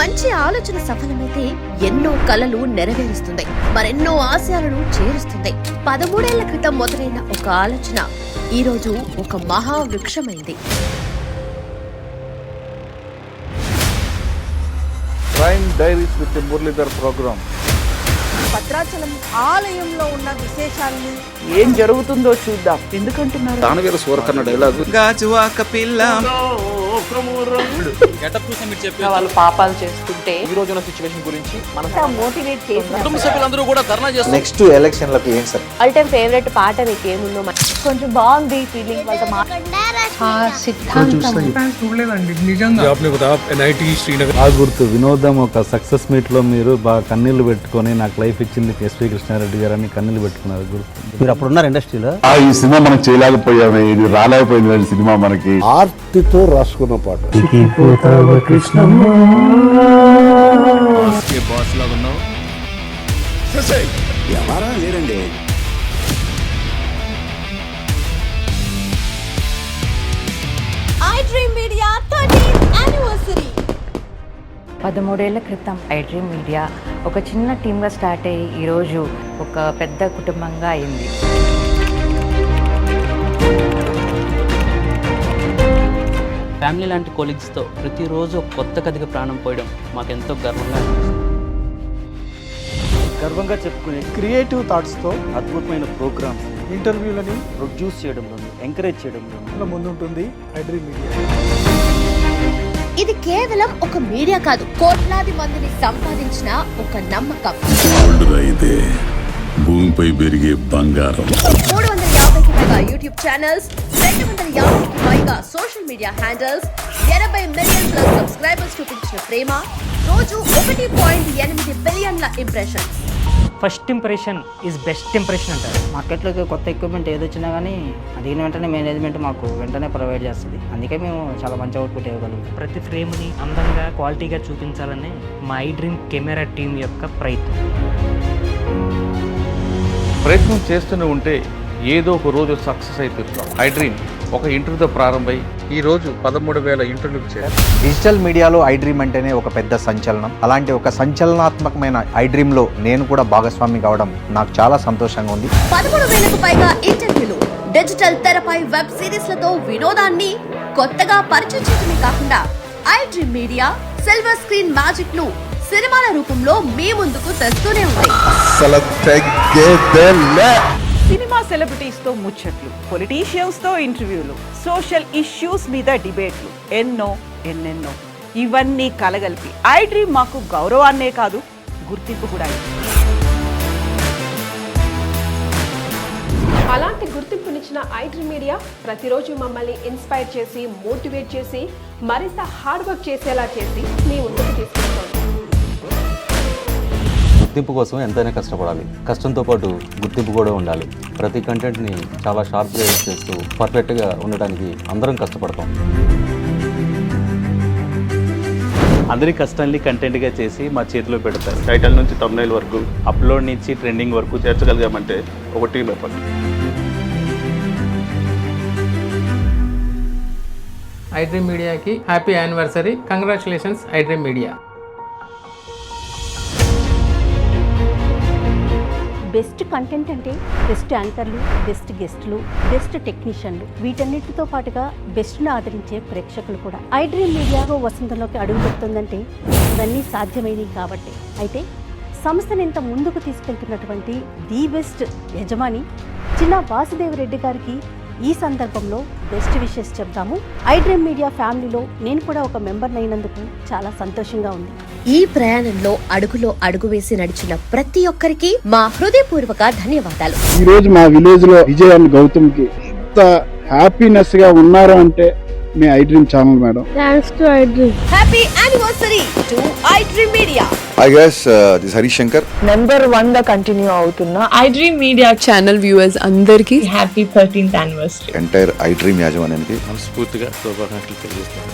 మంచి ఆలోచన సఫలమైతే ఎన్నో కలలు నెరవేరుస్తుంది, మరెన్నో ఆశయాలను చేరుస్తుంది. 13 ఏళ్ల క్రితం మొదలైన ఒక ఆలోచన ఈ రోజు ఒక మహావృక్షమైంది. Crime diaries with Muralidhar programme. Bhadrachalam ఆలయంలో ఉన్న విశేషాలను ఏం జరుగుతుందో చూద్దాం. ఎందుకంటున్నారు దానవీర సూరకర్ణ డైలాగు గాజువాక పిల్ల వాళ్ళు పాపాలు చేసుకుంటే ఈ రోజున సిచువేషన్ గురించి మనం మోటివేట్ చేసి కుటుంబ సభ్యులందరూ కూడా ధర్నా చేస్తారు. నెక్స్ట్ ఎలక్షన్లకు ఏం సార్ ఆల్ టైమ్ ఫేవరెట్ పాట మీకు ఏముందో కొంచెం బాగుంది ఫీలింగ్ వాళ్ళతో ఆ గుర్తు వినోదం ఒక సక్సెస్ మీట్ లో మీరు బాగా కన్నీళ్లు పెట్టుకొని నాకు లైఫ్ ఇచ్చింది ఎస్వి కృష్ణారెడ్డి గారు అని కన్నీళ్లు పెట్టుకున్నారు గుర్తు. మీరు అప్పుడు ఉన్నారు ఇండస్ట్రీలో. ఈ సినిమా మనం చేయలేకపోయామే, ఇది రాలేకపోయింది సినిమా మనకి. ఆర్తితో రాసుకున్న పాట. బాస్ లాగా ఉన్నావు. లేరండి iDream Media 13th anniversary. 13 ఏళ్ల క్రితం iDream మీడియా ఒక చిన్న టీమ్గా స్టార్ట్ అయ్యి ఈరోజు ఒక పెద్ద కుటుంబంగా అయింది. ఫ్యామిలీ లాంటి కొలీగ్స్తో ప్రతిరోజు ఒక కొత్త కథకి ప్రాణం పోయడం మాకెంతో గర్వంగా చెప్పుకునే క్రియేటివ్ థాట్స్తో అద్భుతమైన ప్రోగ్రామ్స్, ఇంటర్వ్యూలని ప్రొడ్యూస్ చేయడంలోను, ఎంకరేజ్ చేయడంలో ముందుంటుంది iDream మీడియా. ఇది కేవలం ఒక మీడియా కాదు, కోట్లాది మందిని సంపాదించిన ఒక నమ్మకం. ఇదే భూమిపై పెరిగే బంగారం. 350కి పైగా యూట్యూబ్ ఛానల్స్, 250కి పైగా social media handles, 80 million plus subscribers చూపించిన ప్రేమ, రోజు 1.8 బిలియన్ల impressions. First impression is best impression అంటారు. మార్కెట్లోకి కొత్త ఎక్విప్మెంట్ ఏదొచ్చినా కానీ అడిగిన వెంటనే మేనేజ్మెంట్ మాకు వెంటనే ప్రొవైడ్ చేస్తుంది. అందుకే మేము చాలా మంచి అవుట్పుట్ ఇవ్వగలుగుతాం. ప్రతి ఫ్రేమ్ని అందంగా క్వాలిటీగా చూపించాలనే మా iDream కెమెరా టీం యొక్క ప్రయత్నం చేస్తూనే ఉంటే ఏదో ఒక రోజు సక్సెస్ అయిపోతాం. iDream ఒక ఇంటర్వ్యూతో ప్రారంభమై ఈ రోజు 13,000 ఇంటర్వ్యూలకు చేరారు. డిజిటల్ మీడియాలో iDream అంటేనే ఒక పెద్ద సంచలనం. అలాంటి ఒక సంచలనాత్మకమైన iDream లో నేను కూడా భాగస్వామి కావడం నాకు చాలా సంతోషంగా ఉంది. 13,000కు పైగా ఇంటర్వ్యూలు, డిజిటల్ తెరపై వెబ్ సిరీస్లతో వినోదాన్ని కొత్తగా పరిచయం చేయడమే కాకుండా iDream media silver screen magic ను సినిమాల రూపంలో మీ ముందుకు తెస్తూనే ఉంది. సినిమా సెలబ్రిటీస్ తో ముచ్చట్లు, పొలిటీషియన్స్ తో ఇంటర్వ్యూలు, సోషల్ ఇష్యూస్ మీద డిబేట్లు, ఎన్నెన్నో ఇవన్నీ కలగలిపి iDream మాకు గౌరవాన్నే కాదు గుర్తింపు కూడా. అలాంటి గుర్తింపునిచ్చిన iDream మీడియా ప్రతిరోజు మమ్మల్ని ఇన్స్పైర్ చేసి, మోటివేట్ చేసి, మరింత హార్డ్ వర్క్ చేసేలా చేసి మీ ముందుకు తీసుకొస్తోంది. గుర్తింపు కోసం ఎంతైనా కష్టపడాలి, కష్టంతో పాటు గుర్తింపు కూడా ఉండాలి. ప్రతి కంటెంట్ని చాలా షార్ప్గా యూజ్ చేస్తూ పర్ఫెక్ట్గా ఉండడానికి అందరం కష్టపడతాం. అందరి కష్టాన్ని కంటెంట్గా చేసి మా చేతిలో పెడతారు. టైటిల్ నుంచి థంబ్నెయిల్ వరకు, అప్లోడ్ నుంచి ట్రెండింగ్ వరకు చేర్చగలిగామంటే ఒక టీం ఎఫర్ట్. iDream మీడియాకి happy anniversary. Congratulations iDream media. Best content అంటే బెస్ట్ యాంకర్లు, బెస్ట్ గెస్టులు, బెస్ట్ టెక్నీషియన్లు, వీటన్నిటితో పాటుగా బెస్ట్ను ఆదరించే ప్రేక్షకులు కూడా. iDream మీడియాలో వసంతంలోకి అడుగు పెడుతుందంటే ఇవన్నీ సాధ్యమైనవి కాబట్టి. అయితే సంస్థను ఇంత ముందుకు తీసుకెళ్తున్నటువంటి ది బెస్ట్ యజమాని చిన్న వాసుదేవరెడ్డి గారికి ఈ సందర్భంలో బెస్ట్ విషెస్ చెప్తాము. iDream మీడియా ఫ్యామిలీలో నేను కూడా ఒక మెంబర్ అయినందుకు చాలా సంతోషంగా ఉంది. ఈ ప్రయాణంలో అడుగులో అడుగు వేసి నడిచిన ప్రతి ఒక్కరికి మా హృదయపూర్వక ధన్యవాదాలు. ఈ రోజు మా విలేజ్ లో విజయ్ అండ్ గౌతమ్ కి ఎంత హ్యాపీనెస్ గా ఉన్నారు అంటే మీ iDream channel madam. Thanks to iDream. Happy anniversary to iDream media. I guess this Harish Shankar. Number 1 గా కంటిన్యూ అవుతున్న iDream మీడియా ఛానల్ వ్యూవర్స్ అందరికీ happy 13th anniversary. Entire iDream యాజమాన్యానికి మనస్ఫూర్తిగా శుభాకాంక్షలు తెలియజేస్తాను.